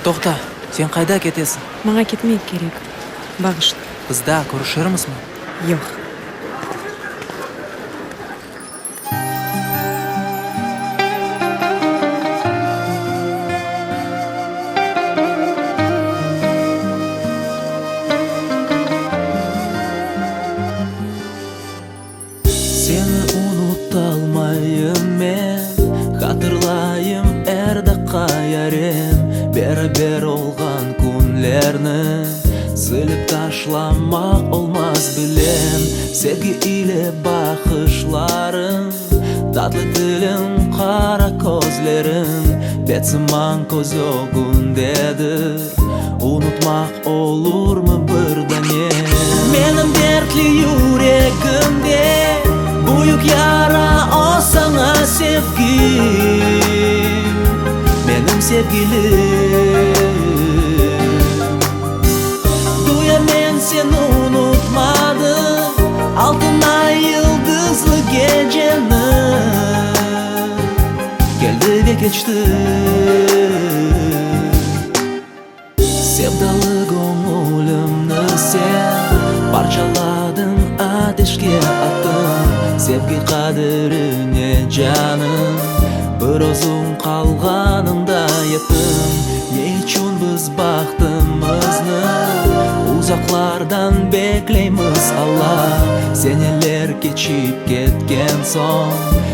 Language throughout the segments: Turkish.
Токта, сен кайда кетесиң? Мага кетмек керек. Багышты. Бизда көрүшөрмүзбү? Жок. Seni unuta almayım men, hatırlayım erde kayarım. Beraber olgan günlerini silip taşlamak olmaz bilem. Sevgi ile bakışların, tatlı dilin, kara gözlerin, betsimman göz yogundedir. Unutmak olur mu birden? Benim dertli yüreğimde büyük yara o sana sevgim, benim sevgilim. Duya men seni unutmadım, altın ay yıldızlı geceni geldi ve geçti. Sevdalı gönlümü sen parçaladın, ateşke attın. Sevgi kaderine canım, bir özün kalganında yettim. Ne için biz baktığımızı uzaklardan bekleymiz Allah. Seneler geçip ketken son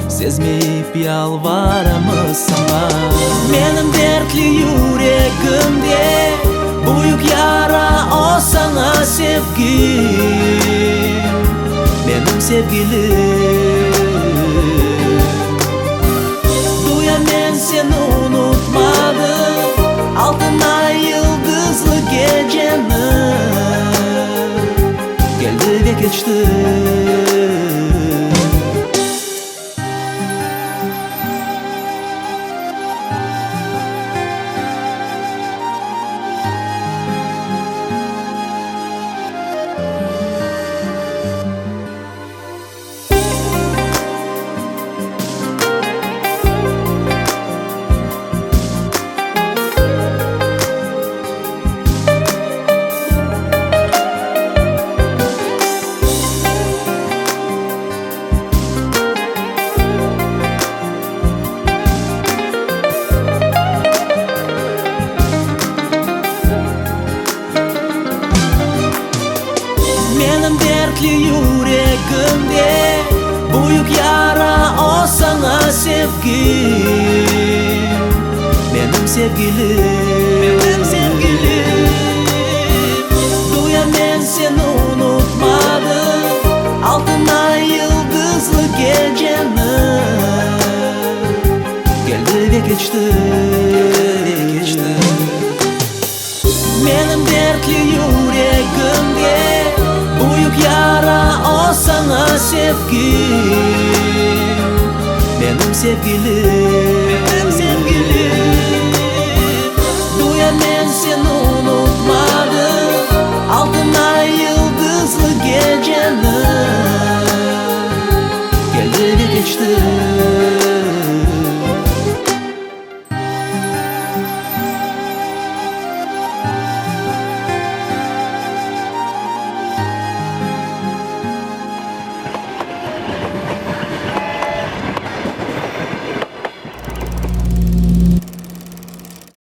sezmeyip yalvaramız sana. Benim dertli yüreğimde büyük yara o sana sevgim, benim sevgilim. Duya men seni unutmadım, altın ay yıldızlı geceni geldi ve geçti. Benim dertli yüreğimde büyük yara o sana sevgim, benim sevgilim, benim sevgilim. Duya men seni unutmadım, altın ay yıldızlı geceni geldi ve geçti. Benim dertli yüreğimde büyük yara o sana sevgim, benim sevgilim, benim sevgilim. Duya men seni unutmadım, altın ay yıldızlı geceni